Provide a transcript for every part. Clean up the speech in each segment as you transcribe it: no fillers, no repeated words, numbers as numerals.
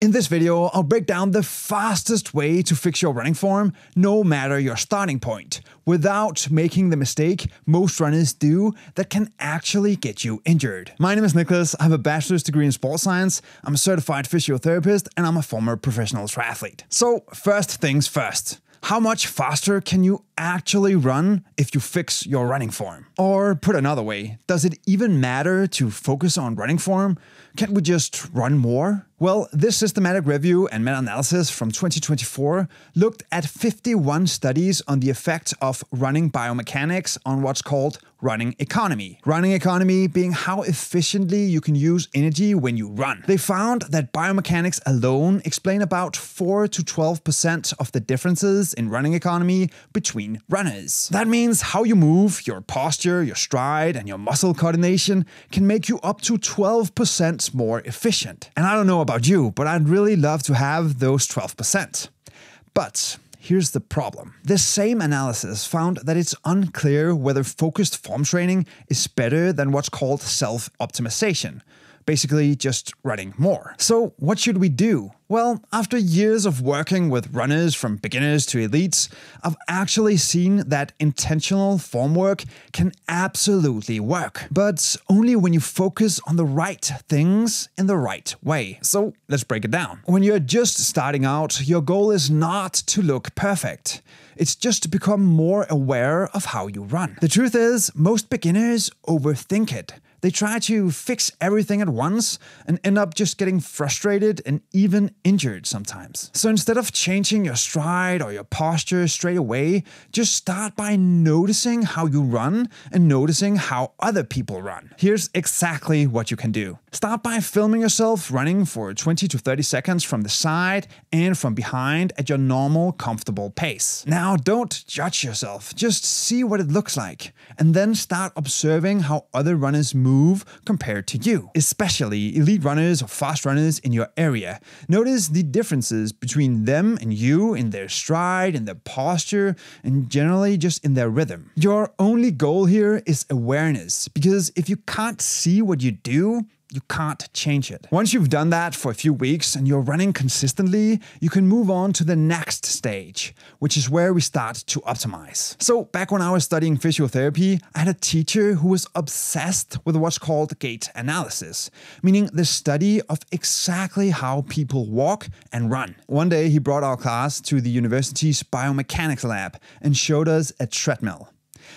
In this video, I'll break down the fastest way to fix your running form, no matter your starting point, without making the mistake most runners do that can actually get you injured. My name is Nicklas, I have a bachelor's degree in sports science, I'm a certified physiotherapist, and I'm a former professional triathlete. So first things first. How much faster can you actually run if you fix your running form? Or put another way, does it even matter to focus on running form? Can't we just run more? Well, this systematic review and meta-analysis from 2024 looked at 51 studies on the effect of running biomechanics on what's called running economy. Running economy being how efficiently you can use energy when you run. They found that biomechanics alone explain about 4 to 12% of the differences in running economy between runners. That means how you move, your posture, your stride, and your muscle coordination can make you up to 12% more efficient. And I don't know about you, but I'd really love to have those 12%. But here's the problem. This same analysis found that it's unclear whether focused form training is better than what's called self-optimization. Basically just running more. So what should we do? Well, after years of working with runners from beginners to elites, I've actually seen that intentional form work can absolutely work. But only when you focus on the right things in the right way. So let's break it down. When you're just starting out, your goal is not to look perfect. It's just to become more aware of how you run. The truth is, most beginners overthink it. They try to fix everything at once and end up just getting frustrated and even injured sometimes. So instead of changing your stride or your posture straight away, just start by noticing how you run and noticing how other people run. Here's exactly what you can do. Start by filming yourself running for 20 to 30 seconds from the side and from behind at your normal, comfortable pace. Now, don't judge yourself, just see what it looks like, and then start observing how other runners move compared to you, especially elite runners or fast runners in your area. Notice the differences between them and you in their stride, in their posture, and generally just in their rhythm. Your only goal here is awareness, because if you can't see what you do, you can't change it. Once you've done that for a few weeks and you're running consistently, you can move on to the next stage, which is where we start to optimize. So back when I was studying physiotherapy, I had a teacher who was obsessed with what's called gait analysis, meaning the study of exactly how people walk and run. One day he brought our class to the university's biomechanics lab and showed us a treadmill.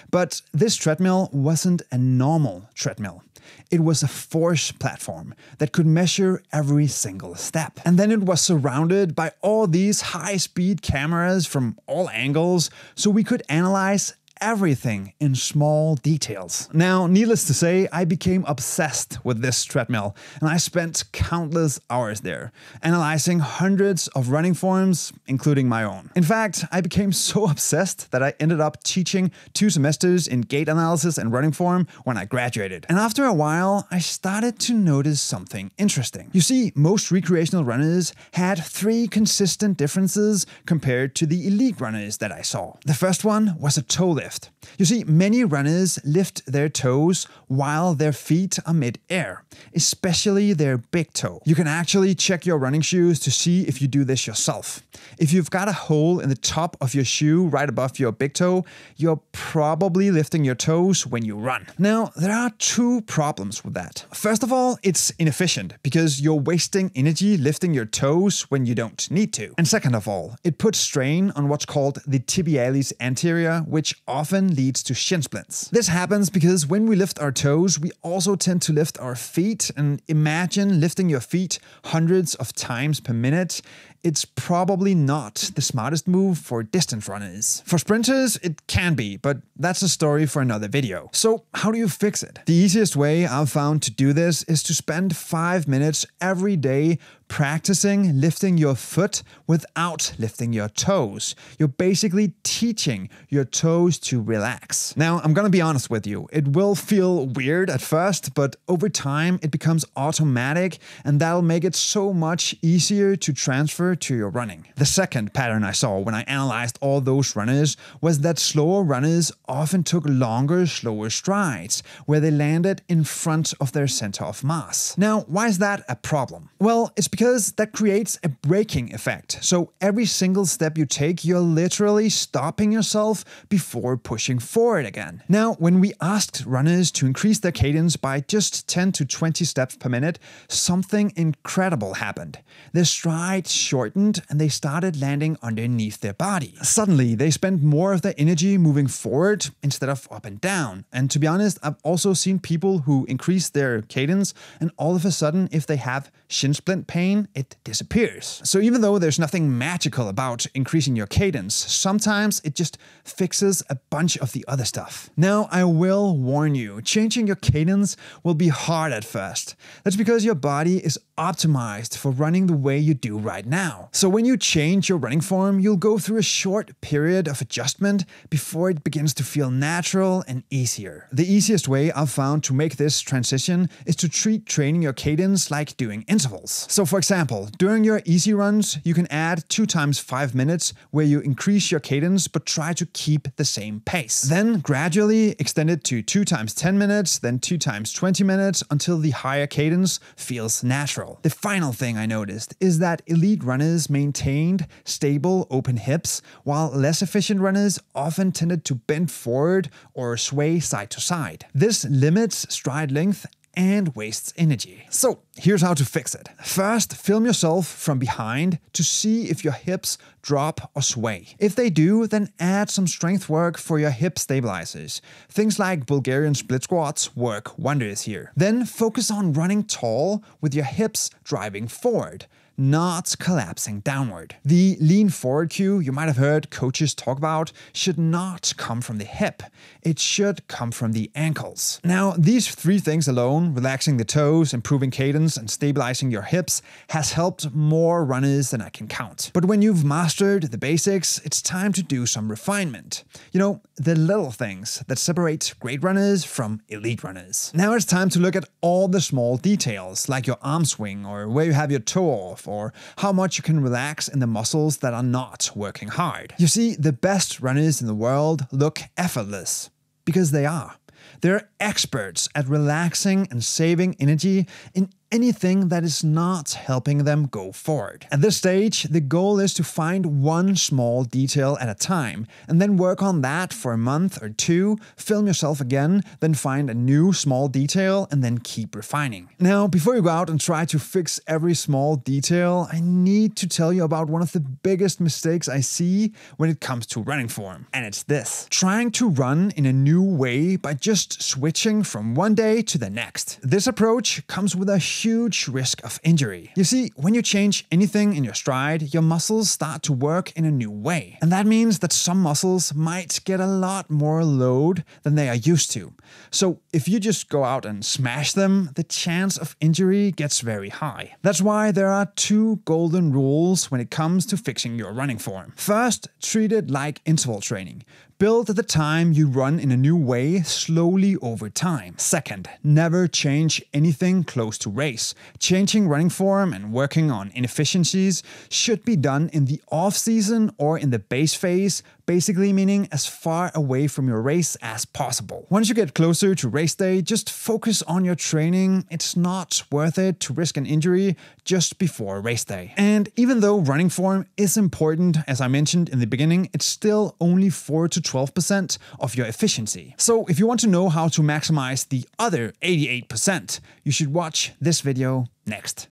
But this treadmill wasn't a normal treadmill. It was a force platform that could measure every single step. And then it was surrounded by all these high-speed cameras from all angles, so we could analyze everything in small details. Now, needless to say, I became obsessed with this treadmill, and I spent countless hours there, analyzing hundreds of running forms, including my own. In fact, I became so obsessed that I ended up teaching 2 semesters in gait analysis and running form when I graduated. And after a while, I started to notice something interesting. You see, most recreational runners had 3 consistent differences compared to the elite runners that I saw. The first one was a toe lift. You see, many runners lift their toes while their feet are mid-air, especially their big toe. You can actually check your running shoes to see if you do this yourself. If you've got a hole in the top of your shoe right above your big toe, you're probably lifting your toes when you run. Now, there are 2 problems with that. First of all, it's inefficient because you're wasting energy lifting your toes when you don't need to. And second of all, it puts strain on what's called the tibialis anterior, which often leads to shin splints. This happens because when we lift our toes, we also tend to lift our feet, and imagine lifting your feet hundreds of times per minute. It's probably not the smartest move for distance runners. For sprinters, it can be, but that's a story for another video. So how do you fix it? The easiest way I've found to do this is to spend 5 minutes every day practicing lifting your foot without lifting your toes. You're basically teaching your toes to relax. Now, I'm gonna be honest with you. It will feel weird at first, but over time it becomes automatic, and that'll make it so much easier to transfer safer to your running. The second pattern I saw when I analyzed all those runners was that slower runners often took longer, slower strides, where they landed in front of their center of mass. Now, why is that a problem? Well, it's because that creates a braking effect. So every single step you take, you're literally stopping yourself before pushing forward again. Now, when we asked runners to increase their cadence by just 10 to 20 steps per minute, something incredible happened. Their strides shortened and they started landing underneath their body. Suddenly, they spent more of their energy moving forward instead of up and down. And to be honest, I've also seen people who increase their cadence and all of a sudden, if they have shin splint pain, it disappears. So even though there's nothing magical about increasing your cadence, sometimes it just fixes a bunch of the other stuff. Now, I will warn you, changing your cadence will be hard at first. That's because your body is optimized for running the way you do right now. So when you change your running form, you'll go through a short period of adjustment before it begins to feel natural and easier. The easiest way I've found to make this transition is to treat training your cadence like doing intervals. So for example, during your easy runs, you can add 2 times 5 minutes where you increase your cadence but try to keep the same pace. Then gradually extend it to 2 times 10 minutes, then 2 times 20 minutes until the higher cadence feels natural. The final thing I noticed is that elite runners maintained stable open hips, while less efficient runners often tended to bend forward or sway side to side. This limits stride length and wastes energy. So here's how to fix it. First, film yourself from behind to see if your hips drop or sway. If they do, then add some strength work for your hip stabilizers. Things like Bulgarian split squats work wonders here. Then focus on running tall with your hips driving forward, not collapsing downward. The lean forward cue you might have heard coaches talk about should not come from the hip. It should come from the ankles. Now, these 3 things alone, relaxing the toes, improving cadence, and stabilizing your hips, has helped more runners than I can count. But when you've mastered the basics, it's time to do some refinement. You know, the little things that separate great runners from elite runners. Now it's time to look at all the small details, like your arm swing, or where you have your toe off, or how much you can relax in the muscles that are not working hard. You see, the best runners in the world look effortless, because they are. They're experts at relaxing and saving energy in anything that is not helping them go forward. At this stage, the goal is to find one small detail at a time, and then work on that for a month or 2, film yourself again, then find a new small detail, and then keep refining. Now, before you go out and try to fix every small detail, I need to tell you about one of the biggest mistakes I see when it comes to running form, and it's this: trying to run in a new way by just switching from one day to the next. This approach comes with a huge risk of injury. You see, when you change anything in your stride, your muscles start to work in a new way. And that means that some muscles might get a lot more load than they are used to. So if you just go out and smash them, the chance of injury gets very high. That's why there are 2 golden rules when it comes to fixing your running form. First, treat it like interval training. Build the time you run in a new way slowly over time. Second, never change anything close to race. Changing running form and working on inefficiencies should be done in the off-season or in the base phase, basically meaning as far away from your race as possible. Once you get closer to race day, just focus on your training. It's not worth it to risk an injury just before race day. And even though running form is important, as I mentioned in the beginning, it's still only 4 to 12% of your efficiency. So if you want to know how to maximize the other 88%, you should watch this video next.